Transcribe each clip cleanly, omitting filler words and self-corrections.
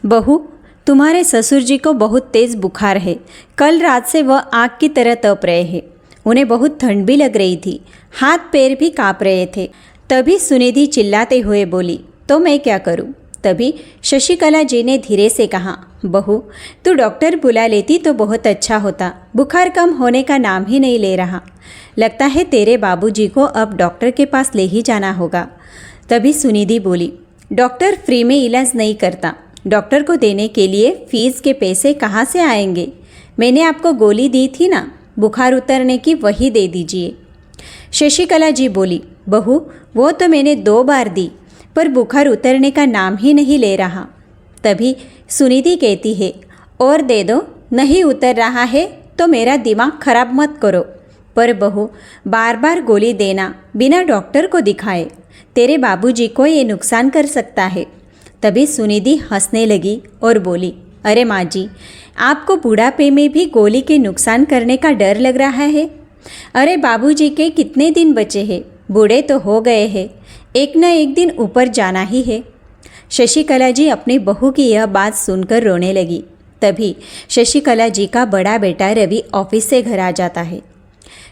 बहू, तुम्हारे ससुर जी को बहुत तेज़ बुखार है। कल रात से वह आग की तरह तप रहे हैं। उन्हें बहुत ठंड भी लग रही थी, हाथ पैर भी काँप रहे थे। तभी सुनिधि चिल्लाते हुए बोली, तो मैं क्या करूं? तभी शशिकला जी ने धीरे से कहा, बहू, तू डॉक्टर बुला लेती तो बहुत अच्छा होता। बुखार कम होने का नाम ही नहीं ले रहा। लगता है तेरे बाबूजी को अब डॉक्टर के पास ले ही जाना होगा। तभी सुनिधि बोली, डॉक्टर फ्री में इलाज नहीं करता। डॉक्टर को देने के लिए फीस के पैसे कहाँ से आएंगे? मैंने आपको गोली दी थी ना, बुखार उतरने की, वही दे दीजिए। शशिकला जी बोली, बहू, वो तो मैंने 2 बार दी, पर बुखार उतरने का नाम ही नहीं ले रहा। तभी सुनिधि कहती है, और दे दो, नहीं उतर रहा है तो मेरा दिमाग खराब मत करो। पर बहू, बार बार गोली देना बिना डॉक्टर को दिखाए, तेरे बाबूजी को ये नुकसान कर सकता है। तभी सुनिधि हंसने लगी और बोली, अरे माँ जी, आपको बुढ़ापे में भी गोली के नुकसान करने का डर लग रहा है? अरे बाबूजी के कितने दिन बचे हैं, बूढ़े तो हो गए हैं, एक न एक दिन ऊपर जाना ही है। शशिकला जी अपनी बहू की यह बात सुनकर रोने लगी। तभी शशिकला जी का बड़ा बेटा रवि ऑफिस से घर आ जाता है।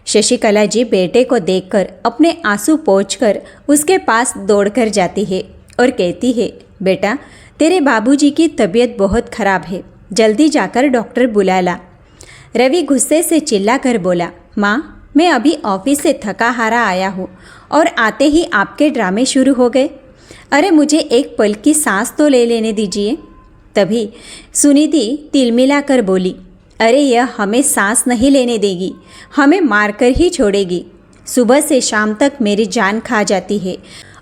शशिकला जी बेटे को देखकर अपने आंसू पोंछकर उसके पास दौड़कर जाती है और कहती है, बेटा, तेरे बाबूजी की तबीयत बहुत खराब है, जल्दी जाकर डॉक्टर बुला ला। रवि गुस्से से चिल्लाकर बोला, माँ, मैं अभी ऑफिस से थका हारा आया हूँ और आते ही आपके ड्रामे शुरू हो गए। अरे मुझे एक पल की सांस तो ले लेने दीजिए। तभी सुनिधि तिलमिलाकर बोली, अरे यह हमें सांस नहीं लेने देगी, हमें मारकर ही छोड़ेगी। सुबह से शाम तक मेरी जान खा जाती है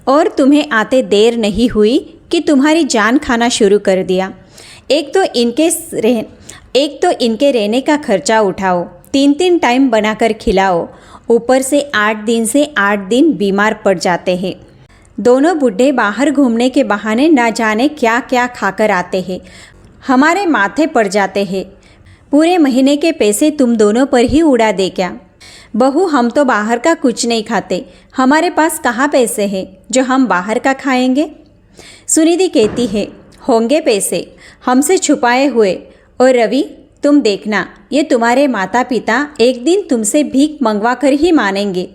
और तुम्हें आते देर नहीं हुई कि तुम्हारी जान खाना शुरू कर दिया। एक तो इनके रहने का खर्चा उठाओ, 3-3 टाइम बनाकर खिलाओ, ऊपर से 8 दिन से 8 दिन बीमार पड़ जाते हैं। दोनों बुढ़े बाहर घूमने के बहाने ना जाने क्या क्या खाकर आते हैं, हमारे माथे पड़ जाते हैं। पूरे महीने के पैसे तुम दोनों पर ही उड़ा दे क्या? बहू, हम तो बाहर का कुछ नहीं खाते, हमारे पास कहाँ पैसे हैं जो हम बाहर का खाएंगे? सुनिधि कहती है, होंगे पैसे, हमसे छुपाए हुए। और रवि, तुम देखना, ये तुम्हारे माता पिता एक दिन तुमसे भीख मंगवा कर ही मानेंगे।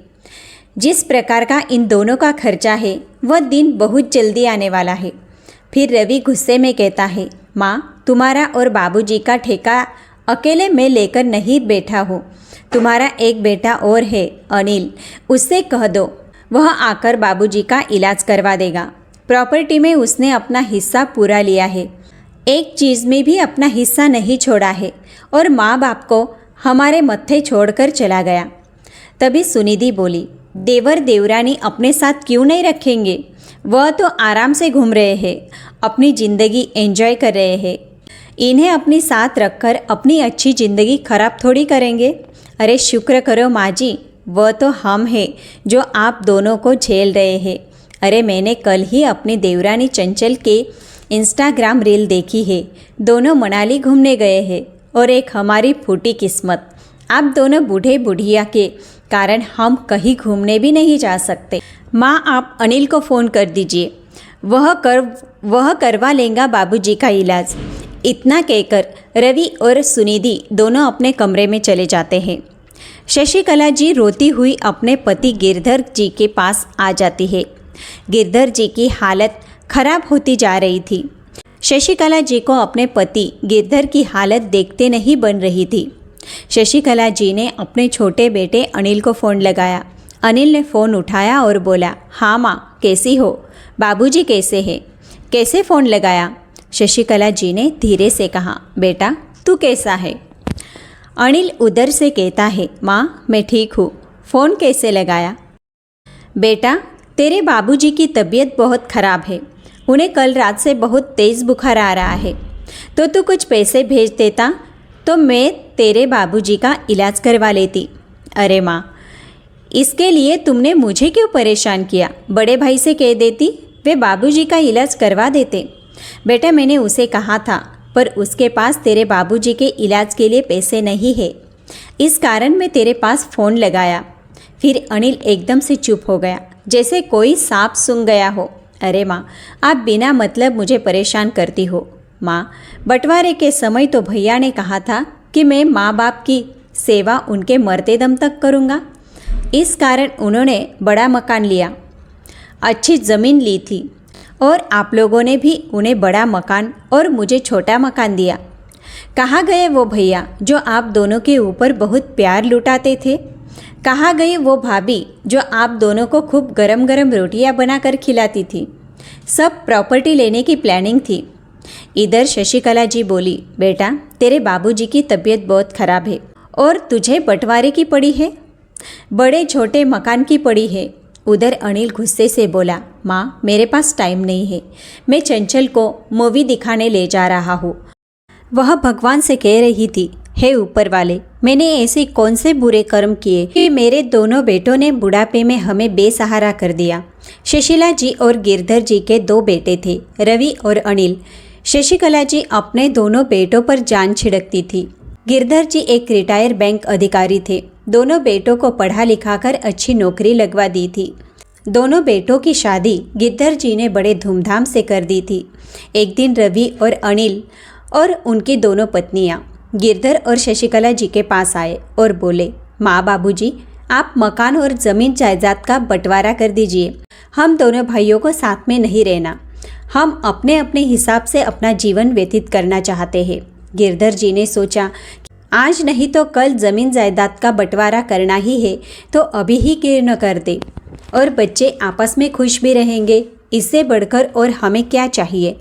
जिस प्रकार का इन दोनों का खर्चा है, वह दिन बहुत जल्दी आने वाला है। फिर रवि गुस्से में कहता है, माँ, तुम्हारा और बाबूजी का ठेका अकेले मैं लेकर नहीं बैठा हूँ। तुम्हारा एक बेटा और है, अनिल, उससे कह दो, वह आकर बाबूजी का इलाज करवा देगा। प्रॉपर्टी में उसने अपना हिस्सा पूरा लिया है, एक चीज़ में भी अपना हिस्सा नहीं छोड़ा है और माँ बाप को हमारे मत्थे छोड़कर चला गया। तभी सुनिधि बोली, देवर देवरानी अपने साथ क्यों नहीं रखेंगे? वह तो आराम से घूम रहे हैं, अपनी ज़िंदगी एंजॉय कर रहे हैं। इन्हें अपने साथ रखकर अपनी अच्छी ज़िंदगी खराब थोड़ी करेंगे। अरे शुक्र करो माँ जी, वह तो हम हैं जो आप दोनों को झेल रहे हैं। अरे मैंने कल ही अपनी देवरानी चंचल के इंस्टाग्राम रील देखी है, दोनों मनाली घूमने गए हैं और एक हमारी फूटी किस्मत, आप दोनों बूढ़े बुढ़िया के कारण हम कहीं घूमने भी नहीं जा सकते। माँ, आप अनिल को फ़ोन कर दीजिए, वह करवा लेगा बाबूजी का इलाज। इतना कहकर रवि और सुनिधि दोनों अपने कमरे में चले जाते हैं। शशिकला जी रोती हुई अपने पति गिरधर जी के पास आ जाती है। गिरधर जी की हालत खराब होती जा रही थी। शशिकला जी को अपने पति गिरधर की हालत देखते नहीं बन रही थी। शशिकला जी ने अपने छोटे बेटे अनिल को फ़ोन लगाया। अनिल ने फ़ोन उठाया और बोला, हाँ माँ, कैसी हो? बाबूजी कैसे हैं? कैसे फ़ोन लगाया? शशिकला जी ने धीरे से कहा, बेटा, तू कैसा है? अनिल उधर से कहता है, माँ, मैं ठीक हूँ। फ़ोन कैसे लगाया? बेटा, तेरे बाबूजी की तबीयत बहुत ख़राब है, उन्हें कल रात से बहुत तेज़ बुखार आ रहा है, तो तू कुछ पैसे भेज देता तो मैं तेरे बाबूजी का इलाज करवा लेती। अरे माँ, इसके लिए तुमने मुझे क्यों परेशान किया? बड़े भाई से कह देती, वे बाबूजी का इलाज करवा देते। बेटा, मैंने उसे कहा था, पर उसके पास तेरे बाबूजी के इलाज के लिए पैसे नहीं है, इस कारण मैं तेरे पास फ़ोन लगाया। फिर अनिल एकदम से चुप हो गया, जैसे कोई सांप सूंघ गया हो। अरे माँ, आप बिना मतलब मुझे परेशान करती हो। माँ, बंटवारे के समय तो भैया ने कहा था कि मैं माँ बाप की सेवा उनके मरते दम तक करूँगा। इस कारण उन्होंने बड़ा मकान लिया, अच्छी ज़मीन ली थी और आप लोगों ने भी उन्हें बड़ा मकान और मुझे छोटा मकान दिया। कहाँ गए वो भैया जो आप दोनों के ऊपर बहुत प्यार लुटाते थे? कहाँ गई वो भाभी जो आप दोनों को खूब गरम गरम रोटियां बनाकर खिलाती थी? सब प्रॉपर्टी लेने की प्लानिंग थी। इधर शशिकला जी बोली, बेटा तेरे बाबूजी की तबीयत बहुत खराब है और तुझे बंटवारे की पड़ी है, बड़े छोटे मकान की पड़ी है। उधर अनिल गुस्से से बोला, माँ मेरे पास टाइम नहीं है, मैं चंचल को मूवी दिखाने ले जा रहा हूँ। वह भगवान से कह रही थी, हे ऊपर वाले, मैंने ऐसे कौन से बुरे कर्म किए कि मेरे दोनों बेटों ने बुढ़ापे में हमें बेसहारा कर दिया। शशिला जी और गिरधर जी के दो बेटे थे, रवि और अनिल। शशिकला जी अपने दोनों बेटों पर जान छिड़कती थी। गिरधर जी एक रिटायर बैंक अधिकारी थे। दोनों बेटों को पढ़ा लिखाकर अच्छी नौकरी लगवा दी थी। दोनों बेटों की शादी गिरधर जी ने बड़े धूमधाम से कर दी थी। एक दिन रवि और अनिल और उनकी दोनों पत्नियां गिरधर और शशिकला जी के पास आए और बोले, माँ बाबूजी, आप मकान और ज़मीन जायदाद का बंटवारा कर दीजिए। हम दोनों भाइयों को साथ में नहीं रहना, हम अपने अपने हिसाब से अपना जीवन व्यतीत करना चाहते हैं। गिरधर जी ने सोचा, आज नहीं तो कल ज़मीन जायदाद का बंटवारा करना ही है तो अभी ही क्यों न कर दे, और बच्चे आपस में खुश भी रहेंगे। इससे बढ़कर और हमें क्या चाहिए,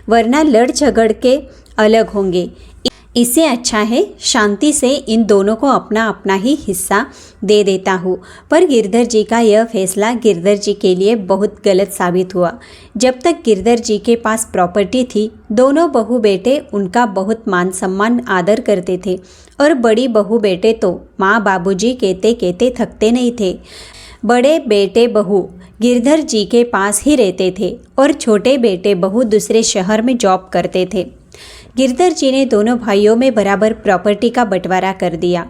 वरना लड़ झगड़ के अलग होंगे। इससे अच्छा है शांति से इन दोनों को अपना अपना ही हिस्सा दे देता हूँ। पर गिरधर जी का यह फैसला गिरधर जी के लिए बहुत गलत साबित हुआ। जब तक गिरधर जी के पास प्रॉपर्टी थी, दोनों बहू बेटे उनका बहुत मान सम्मान आदर करते थे और बड़ी बहू बेटे तो माँ बाबूजी कहते कहते थकते नहीं थे। बड़े बेटे बहू गिरधर जी के पास ही रहते थे और छोटे बेटे बहू दूसरे शहर में जॉब करते थे। गिरधर जी ने दोनों भाइयों में बराबर प्रॉपर्टी का बंटवारा कर दिया,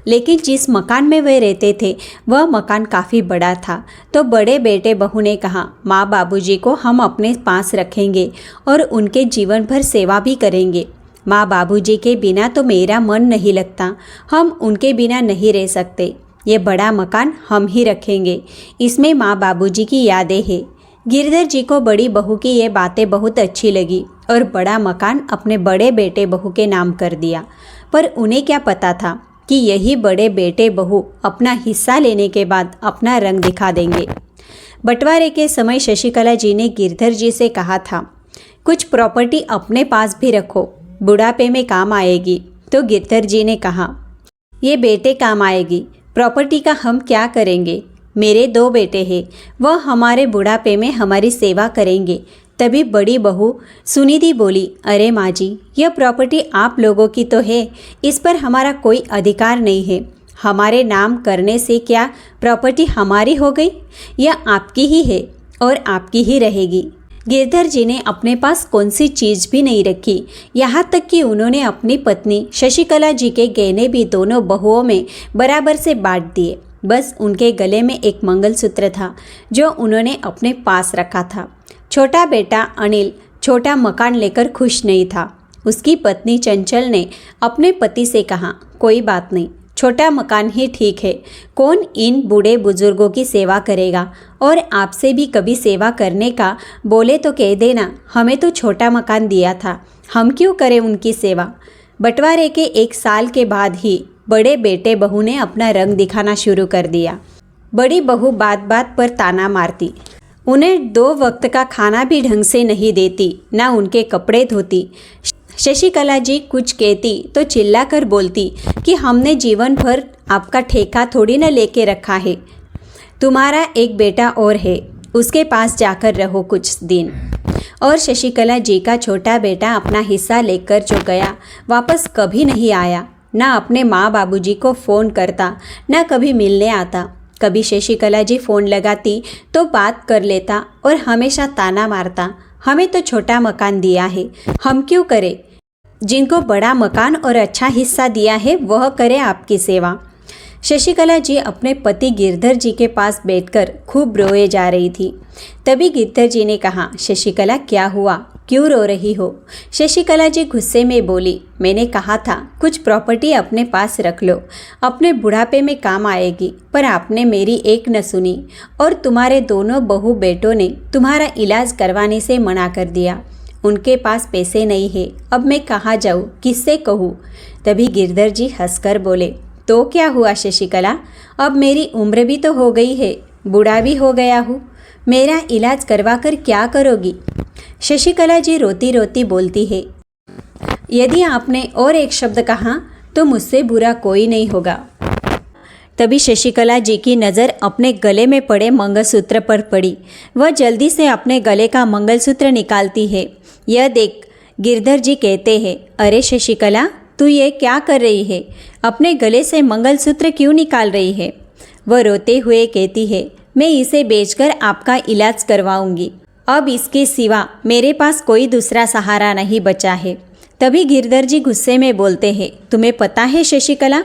लेकिन जिस मकान में वे रहते थे वह मकान काफ़ी बड़ा था। तो बड़े बेटे बहू ने कहा, माँ बाबूजी को हम अपने पास रखेंगे और उनके जीवन भर सेवा भी करेंगे। माँ बाबूजी के बिना तो मेरा मन नहीं लगता, हम उनके बिना नहीं रह सकते। ये बड़ा मकान हम ही रखेंगे, इसमें माँ बाबूजी की यादें हैं। गिरधर जी को बड़ी बहू की ये बातें बहुत अच्छी लगी और बड़ा मकान अपने बड़े बेटे बहू के नाम कर दिया। पर उन्हें क्या पता था कि यही बड़े बेटे बहू अपना हिस्सा लेने के बाद अपना रंग दिखा देंगे। बंटवारे के समय शशिकला जी ने गिरधर जी से कहा था, कुछ प्रॉपर्टी अपने पास भी रखो, बुढ़ापे में काम आएगी। तो गिरधर जी ने कहा, ये बेटे काम आएगी, प्रॉपर्टी का हम क्या करेंगे? मेरे दो बेटे हैं, वह हमारे बुढ़ापे में हमारी सेवा करेंगे। तभी बड़ी बहू सुनिधि बोली, अरे माँ जी, यह प्रॉपर्टी आप लोगों की तो है, इस पर हमारा कोई अधिकार नहीं है। हमारे नाम करने से क्या प्रॉपर्टी हमारी हो गई? यह आपकी ही है और आपकी ही रहेगी। गिरधर जी ने अपने पास कौन सी चीज़ भी नहीं रखी, यहाँ तक कि उन्होंने अपनी पत्नी शशिकला जी के गहने भी दोनों बहुओं में बराबर से बांट दिए। बस उनके गले में एक मंगलसूत्र था जो उन्होंने अपने पास रखा था। छोटा बेटा अनिल छोटा मकान लेकर खुश नहीं था। उसकी पत्नी चंचल ने अपने पति से कहा, कोई बात नहीं, छोटा मकान ही ठीक है, कौन इन बूढ़े बुजुर्गों की सेवा करेगा, और आपसे भी कभी सेवा करने का बोले तो कह देना, हमें तो छोटा मकान दिया था, हम क्यों करें उनकी सेवा। बंटवारे के 1 साल के बाद ही बड़े बेटे बहू ने अपना रंग दिखाना शुरू कर दिया। बड़ी बहू बात बात पर ताना मारती, उन्हें 2 वक्त का खाना भी ढंग से नहीं देती, ना उनके कपड़े धोती। शशिकला जी कुछ कहती तो चिल्ला कर बोलती कि हमने जीवन भर आपका ठेका थोड़ी न लेके रखा है, तुम्हारा एक बेटा और है, उसके पास जाकर रहो कुछ दिन। और शशिकला जी का छोटा बेटा अपना हिस्सा लेकर जो गया वापस कभी नहीं आया, ना अपने माँ बाबूजी को फ़ोन करता, ना कभी मिलने आता। कभी शशिकला जी फ़ोन लगाती तो बात कर लेता और हमेशा ताना मारता, हमें तो छोटा मकान दिया है, हम क्यों करें, जिनको बड़ा मकान और अच्छा हिस्सा दिया है वह करे आपकी सेवा। शशिकला जी अपने पति गिरधर जी के पास बैठकर खूब रोए जा रही थी। तभी गिरधर जी ने कहा, शशिकला क्या हुआ, क्यों रो रही हो? शशिकला जी गुस्से में बोली, मैंने कहा था कुछ प्रॉपर्टी अपने पास रख लो, अपने बुढ़ापे में काम आएगी, पर आपने मेरी एक न सुनी और तुम्हारे दोनों बहू बेटों ने तुम्हारा इलाज करवाने से मना कर दिया। उनके पास पैसे नहीं है, अब मैं कहाँ जाऊँ, किससे कहूँ? तभी गिरधर जी हंसकर बोले, तो क्या हुआ शशिकला, अब मेरी उम्र भी तो हो गई है, बूढ़ा भी हो गया हूँ, मेरा इलाज करवा कर क्या करोगी? शशिकला जी रोती रोती बोलती है, यदि आपने और एक शब्द कहा तो मुझसे बुरा कोई नहीं होगा। तभी शशिकला जी की नज़र अपने गले में पड़े मंगलसूत्र पर पड़ी। वह जल्दी से अपने गले का मंगलसूत्र निकालती है। यह देख गिरधर जी कहते हैं, अरे शशिकला, तू ये क्या कर रही है? अपने गले से मंगलसूत्र क्यों निकाल रही है? वह रोते हुए कहती है, मैं इसे बेचकर आपका इलाज करवाऊंगी। अब इसके सिवा मेरे पास कोई दूसरा सहारा नहीं बचा है। तभी गिरधर जी गुस्से में बोलते हैं, तुम्हें पता है शशिकला,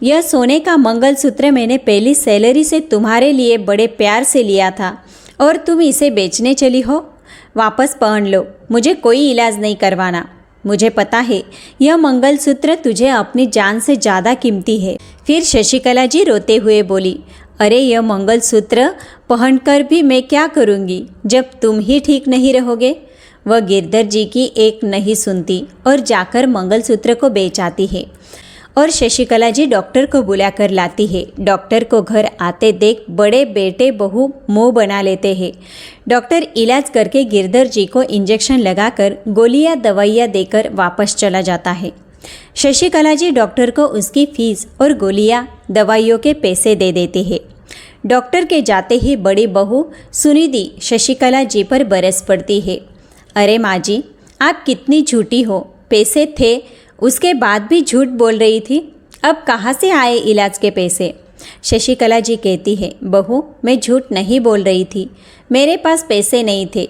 यह सोने का मंगलसूत्र मैंने पहली सैलरी से तुम्हारे लिए बड़े प्यार से लिया था और तुम इसे बेचने चली हो। वापस पहन लो, मुझे कोई इलाज नहीं करवाना। मुझे पता है यह मंगलसूत्र तुझे अपनी जान से ज़्यादा कीमती है। फिर शशिकला जी रोते हुए बोली, अरे यह मंगलसूत्र पहनकर भी मैं क्या करूँगी जब तुम ही ठीक नहीं रहोगे? वह गिरधर जी की एक नहीं सुनती और जाकर मंगलसूत्र को बेच आती है और शशिकला जी डॉक्टर को बुलाकर लाती है। डॉक्टर को घर आते देख बड़े बेटे बहू मुंह बना लेते हैं। डॉक्टर इलाज करके गिरधर जी को इंजेक्शन लगाकर गोलियां दवाइयां देकर वापस चला जाता है। शशिकला जी डॉक्टर को उसकी फीस और गोलियां दवाइयों के पैसे दे देती है। डॉक्टर के जाते ही बड़ी बहू सुनिधि शशिकला जी पर बरस पड़ती है, अरे माँ जी, आप कितनी झूठी हो, पैसे थे उसके बाद भी झूठ बोल रही थी, अब कहाँ से आए इलाज के पैसे? शशिकला जी कहती है, बहू, मैं झूठ नहीं बोल रही थी, मेरे पास पैसे नहीं थे,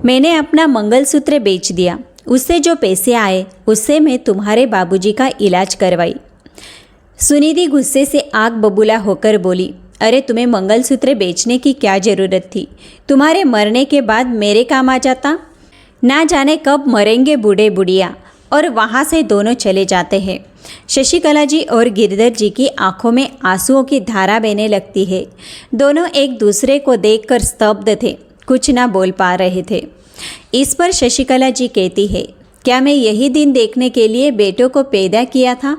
मैंने अपना मंगलसूत्र बेच दिया, उससे जो पैसे आए उससे मैं तुम्हारे बाबूजी का इलाज करवाई। सुनिधि गुस्से से आग बबूला होकर बोली, अरे तुम्हें मंगलसूत्र बेचने की क्या ज़रूरत थी? तुम्हारे मरने के बाद मेरे काम आ जाता। ना जाने कब मरेंगे बूढ़े बुढ़िया। और वहाँ से दोनों चले जाते हैं। शशिकला जी और गिरधर जी की आंखों में आंसुओं की धारा बहने लगती है। दोनों एक दूसरे को देखकर स्तब्ध थे, कुछ ना बोल पा रहे थे। इस पर शशिकला जी कहती है, क्या मैं यही दिन देखने के लिए बेटों को पैदा किया था?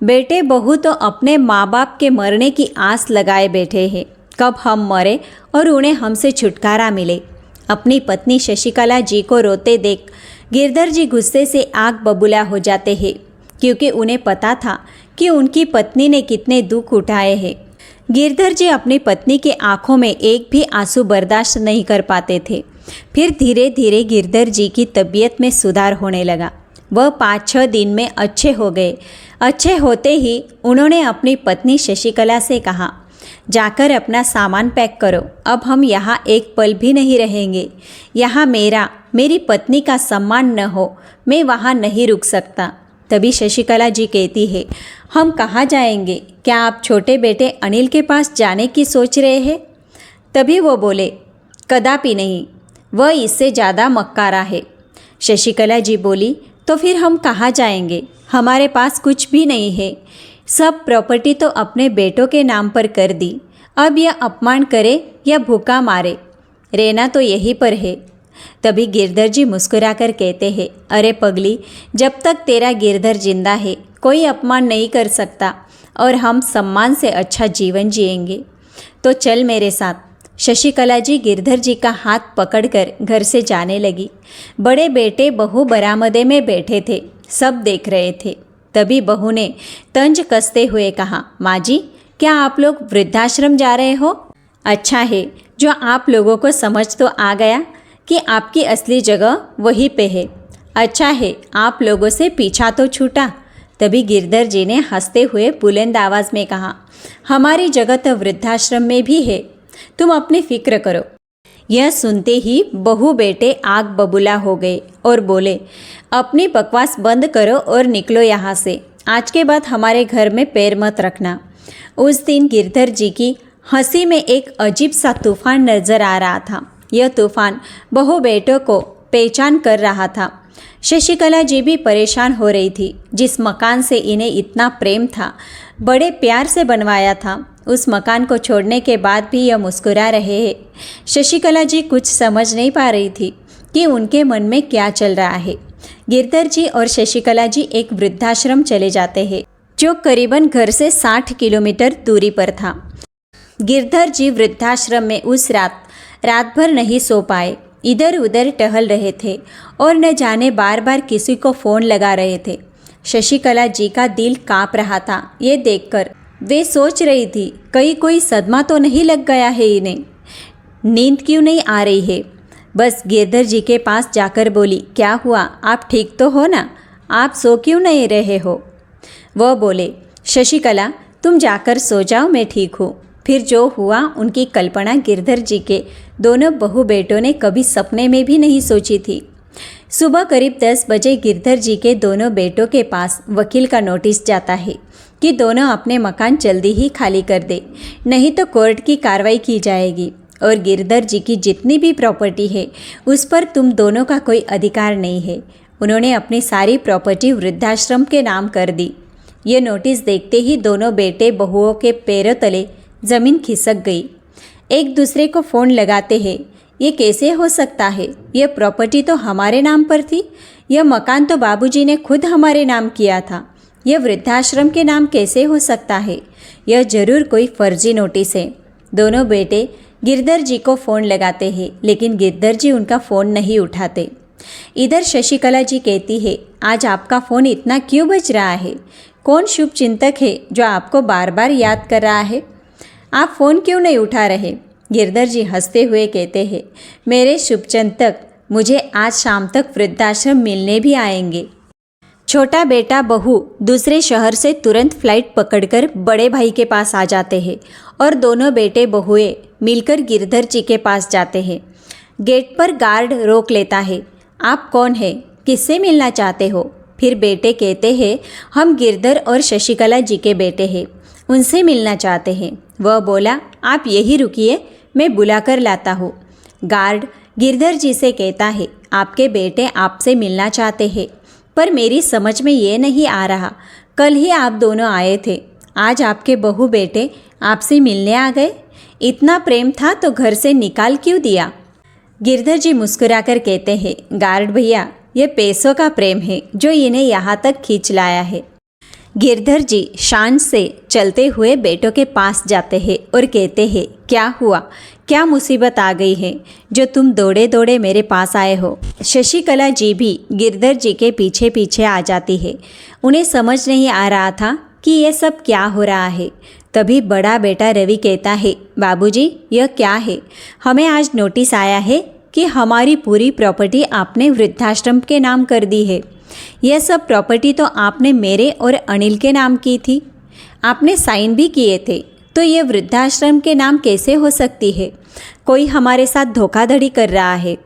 बेटे बहू तो अपने माँ बाप के मरने की आस लगाए बैठे हैं, कब हम मरे और उन्हें हमसे छुटकारा मिले। अपनी पत्नी शशिकला जी को रोते देख गिरधर जी गुस्से से आग बबूला हो जाते हैं, क्योंकि उन्हें पता था कि उनकी पत्नी ने कितने दुख उठाए हैं। गिरधर जी अपनी पत्नी के आंखों में एक भी आंसू बर्दाश्त नहीं कर पाते थे। फिर धीरे धीरे गिरधर जी की तबीयत में सुधार होने लगा। वह 5-6 दिन में अच्छे हो गए। अच्छे होते ही उन्होंने अपनी पत्नी शशिकला से कहा, जाकर अपना सामान पैक करो, अब हम यहाँ एक पल भी नहीं रहेंगे। यहाँ मेरी पत्नी का सम्मान न हो, मैं वहाँ नहीं रुक सकता। तभी शशिकला जी कहती है, हम कहाँ जाएंगे? क्या आप छोटे बेटे अनिल के पास जाने की सोच रहे हैं? तभी वो बोले, कदापि नहीं, वह इससे ज़्यादा मक्कारा है। शशिकला जी बोली, तो फिर हम कहाँ जाएंगे? हमारे पास कुछ भी नहीं है, सब प्रॉपर्टी तो अपने बेटों के नाम पर कर दी। अब यह अपमान करे या भूखा मारे, रहना तो यहीं पर है। तभी गिरधर जी मुस्कुराकर कहते हैं, अरे पगली, जब तक तेरा गिरधर जिंदा है कोई अपमान नहीं कर सकता और हम सम्मान से अच्छा जीवन जिएंगे। तो चल मेरे साथ। शशिकला जी गिरधर जी का हाथ पकड़कर घर से जाने लगी। बड़े बेटे बहू बरामदे में बैठे थे, सब देख रहे थे। तभी बहू ने तंज कसते हुए कहा, माँ जी, क्या आप लोग वृद्धाश्रम जा रहे हो? अच्छा है जो आप लोगों को समझ तो आ गया कि आपकी असली जगह वहीं पे है। अच्छा है आप लोगों से पीछा तो छूटा। तभी गिरधर जी ने हंसते हुए बुलंद आवाज़ में कहा, हमारी जगह तो वृद्धाश्रम में भी है, तुम अपनी फिक्र करो। यह सुनते ही बहू बेटे आग बबूला हो गए और बोले, अपनी बकवास बंद करो और निकलो यहाँ से। आज के बाद हमारे घर में पैर मत रखना। उस दिन गिरधर जी की हंसी में एक अजीब सा तूफान नजर आ रहा था। यह तूफान बहू बेटों को पहचान कर रहा था। शशिकला जी भी परेशान हो रही थी। जिस मकान से इन्हें इतना प्रेम था, बड़े प्यार से बनवाया था, उस मकान को छोड़ने के बाद भी यह मुस्कुरा रहे हैं। शशिकला जी कुछ समझ नहीं पा रही थी कि उनके मन में क्या चल रहा है। गिरधर जी और शशिकला जी एक वृद्धाश्रम चले जाते हैं, जो करीबन घर से 60 किलोमीटर दूरी पर था। गिरधर जी वृद्धाश्रम में उस रात भर नहीं सो पाए। इधर उधर टहल रहे थे और न जाने बार बार किसी को फ़ोन लगा रहे थे। शशिकला जी का दिल काँप रहा था ये देखकर। वे सोच रही थी कहीं कोई सदमा तो नहीं लग गया है इन्हें। नींद क्यों नहीं आ रही है। बस गिरधर जी के पास जाकर बोली, क्या हुआ, आप ठीक तो हो ना, आप सो क्यों नहीं रहे हो। वह बोले, शशिकला तुम जाकर सो जाओ, मैं ठीक हूँ। फिर जो हुआ उनकी कल्पना गिरधर जी के दोनों बहू बेटों ने कभी सपने में भी नहीं सोची थी। सुबह करीब 10 बजे गिरधर जी के दोनों बेटों के पास वकील का नोटिस जाता है कि दोनों अपने मकान जल्दी ही खाली कर दे, नहीं तो कोर्ट की कार्रवाई की जाएगी और गिरधर जी की जितनी भी प्रॉपर्टी है उस पर तुम दोनों का कोई अधिकार नहीं है। उन्होंने अपनी सारी प्रॉपर्टी वृद्धाश्रम के नाम कर दी। ये नोटिस देखते ही दोनों बेटे बहुओं के पैरों तले ज़मीन खिसक गई। एक दूसरे को फ़ोन लगाते हैं, ये कैसे हो सकता है, यह प्रॉपर्टी तो हमारे नाम पर थी, यह मकान तो बाबूजी ने खुद हमारे नाम किया था, यह वृद्धाश्रम के नाम कैसे हो सकता है, यह जरूर कोई फर्जी नोटिस है। दोनों बेटे गिरधर जी को फ़ोन लगाते हैं, लेकिन गिरधर जी उनका फ़ोन नहीं उठाते। इधर शशिकला जी कहती है, आज आपका फ़ोन इतना क्यों बज रहा है, कौन शुभ चिंतक है जो आपको बार बार याद कर रहा है, आप फ़ोन क्यों नहीं उठा रहे। गिरधर जी हंसते हुए कहते हैं, मेरे शुभचिंतक मुझे आज शाम तक वृद्धाश्रम मिलने भी आएंगे। छोटा बेटा बहू दूसरे शहर से तुरंत फ्लाइट पकड़कर बड़े भाई के पास आ जाते हैं और दोनों बेटे बहुएं मिलकर गिरधर जी के पास जाते हैं। गेट पर गार्ड रोक लेता है, आप कौन हैं, किससे मिलना चाहते हो। फिर बेटे कहते हैं, हम गिरधर और शशिकला जी के बेटे हैं, उनसे मिलना चाहते हैं। वह बोला, आप यही रुकिए, मैं बुलाकर लाता हूँ। गार्ड गिरधर जी से कहता है, आपके बेटे आपसे मिलना चाहते हैं, पर मेरी समझ में ये नहीं आ रहा, कल ही आप दोनों आए थे, आज आपके बहू बेटे आपसे मिलने आ गए। इतना प्रेम था तो घर से निकाल क्यों दिया। गिरधर जी मुस्कुराकर कहते हैं, गार्ड भैया, ये पैसों का प्रेम है जो इन्हें यहाँ तक खींच लाया है। गिरधर जी शान से चलते हुए बेटों के पास जाते हैं और कहते हैं, क्या हुआ, क्या मुसीबत आ गई है जो तुम दौड़े दौड़े मेरे पास आए हो। शशिकला जी भी गिरधर जी के पीछे पीछे आ जाती है। उन्हें समझ नहीं आ रहा था कि यह सब क्या हो रहा है। तभी बड़ा बेटा रवि कहता है, बाबूजी यह क्या है, हमें आज नोटिस आया है कि हमारी पूरी प्रॉपर्टी आपने वृद्धाश्रम के नाम कर दी है। यह सब प्रॉपर्टी तो आपने मेरे और अनिल के नाम की थी, आपने साइन भी किए थे, तो ये वृद्धाश्रम के नाम कैसे हो सकती है। कोई हमारे साथ धोखाधड़ी कर रहा है।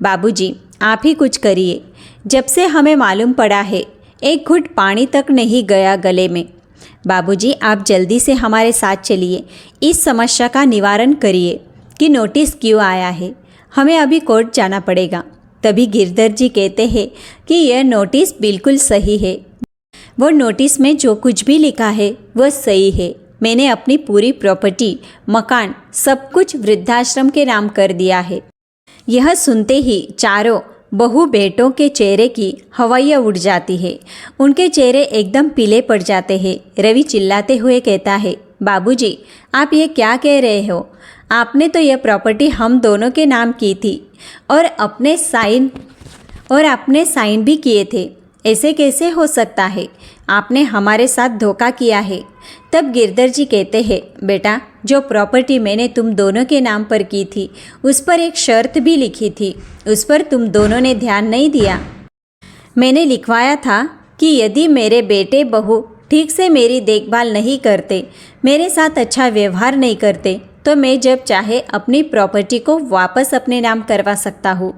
बाबूजी आप ही कुछ करिए, जब से हमें मालूम पड़ा है एक घुट पानी तक नहीं गया गले में। बाबूजी आप जल्दी से हमारे साथ चलिए, इस समस्या का निवारण करिए कि नोटिस क्यों आया है, हमें अभी कोर्ट जाना पड़ेगा। तभी गिरधर जी कहते हैं कि यह नोटिस बिल्कुल सही है, वो नोटिस में जो कुछ भी लिखा है वह सही है। मैंने अपनी पूरी प्रॉपर्टी, मकान, सब कुछ वृद्धाश्रम के नाम कर दिया है। यह सुनते ही चारों बहू बेटों के चेहरे की हवाइयाँ उड़ जाती है, उनके चेहरे एकदम पीले पड़ जाते हैं। रवि चिल्लाते हुए कहता है, बाबूजी आप ये क्या कह रहे हो, आपने तो यह प्रॉपर्टी हम दोनों के नाम की थी और अपने साइन भी किए थे, ऐसे कैसे हो सकता है, आपने हमारे साथ धोखा किया है। तब गिरधर जी कहते हैं, बेटा जो प्रॉपर्टी मैंने तुम दोनों के नाम पर की थी उस पर एक शर्त भी लिखी थी, उस पर तुम दोनों ने ध्यान नहीं दिया। मैंने लिखवाया था कि यदि मेरे बेटे बहू ठीक से मेरी देखभाल नहीं करते, मेरे साथ अच्छा व्यवहार नहीं करते, तो मैं जब चाहे अपनी प्रॉपर्टी को वापस अपने नाम करवा सकता हूँ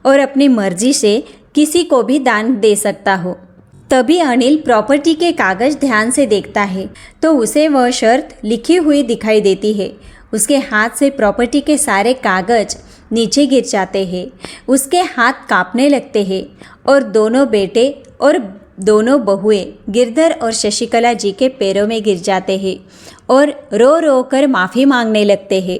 और अपनी मर्जी से किसी को भी दान दे सकता हूँ। तभी अनिल प्रॉपर्टी के कागज़ ध्यान से देखता है तो उसे वह शर्त लिखी हुई दिखाई देती है। उसके हाथ से प्रॉपर्टी के सारे कागज़ नीचे गिर जाते हैं। उसके हाथ कांपने लगते हैं और दोनों बेटे और दोनों बहुएं गिरधर और शशिकला जी के पैरों में गिर जाते हैं और रो रो कर माफ़ी मांगने लगते हैं।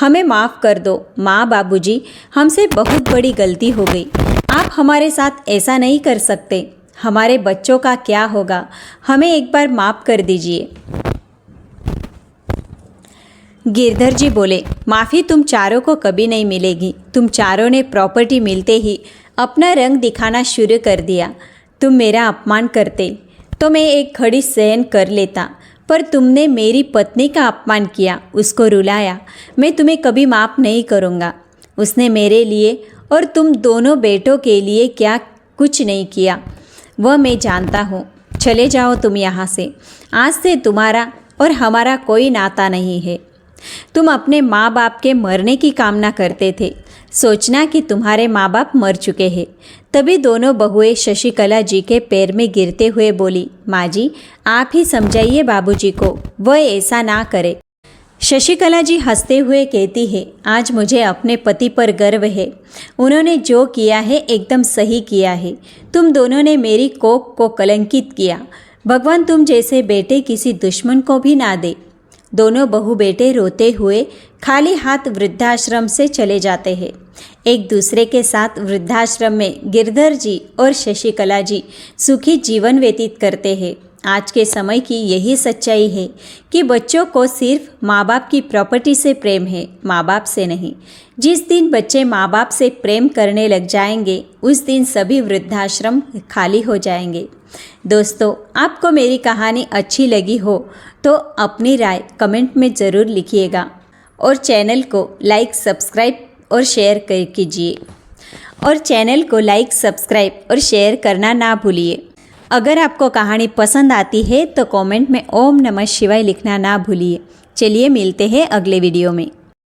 हमें माफ़ कर दो माँ बाबूजी, हमसे बहुत बड़ी गलती हो गई। आप हमारे साथ ऐसा नहीं कर सकते। हमारे बच्चों का क्या होगा? हमें एक बार माफ़ कर दीजिए। गिरधर जी बोले, माफ़ी तुम चारों को कभी नहीं मिलेगी। तुम चारों ने प्रॉपर्टी मिलते ही अपना रंग दिखाना शुरू कर दिया। तुम मेरा अपमान करते तो मैं एक घड़ी सहन कर लेता, पर तुमने मेरी पत्नी का अपमान किया, उसको रुलाया। मैं तुम्हें कभी माफ़ नहीं करूँगा। उसने मेरे लिए और तुम दोनों बेटों के लिए क्या कुछ नहीं किया, वह मैं जानता हूँ। चले जाओ तुम यहाँ से। आज से तुम्हारा और हमारा कोई नाता नहीं है। तुम अपने माँ बाप के मरने की कामना करते थे। सोचना कि तुम्हारे माँ बाप मर चुके हैं। तभी दोनों बहुएं शशिकला जी के पैर में गिरते हुए बोली, माँ जी आप ही समझाइए बाबूजी को, वह ऐसा ना करे। शशिकला जी हंसते हुए कहती है, आज मुझे अपने पति पर गर्व है। उन्होंने जो किया है एकदम सही किया है। तुम दोनों ने मेरी कोख को कलंकित किया। भगवान तुम जैसे बेटे किसी दुश्मन को भी ना दे। दोनों बहू बेटे रोते हुए खाली हाथ वृद्धाश्रम से चले जाते हैं। एक दूसरे के साथ वृद्धाश्रम में गिरधर जी और शशिकला जी सुखी जीवन व्यतीत करते हैं। आज के समय की यही सच्चाई है कि बच्चों को सिर्फ माँ बाप की प्रॉपर्टी से प्रेम है, माँ बाप से नहीं। जिस दिन बच्चे माँ बाप से प्रेम करने लग जाएंगे, उस दिन सभी वृद्धाश्रम खाली हो जाएंगे। दोस्तों, आपको मेरी कहानी अच्छी लगी हो तो अपनी राय कमेंट में ज़रूर लिखिएगा और चैनल को लाइक सब्सक्राइब और शेयर कीजिए। और चैनल को लाइक सब्सक्राइब और शेयर करना ना भूलिए। अगर आपको कहानी पसंद आती है तो कमेंट में ओम नमः शिवाय लिखना ना भूलिए। चलिए मिलते हैं अगले वीडियो में।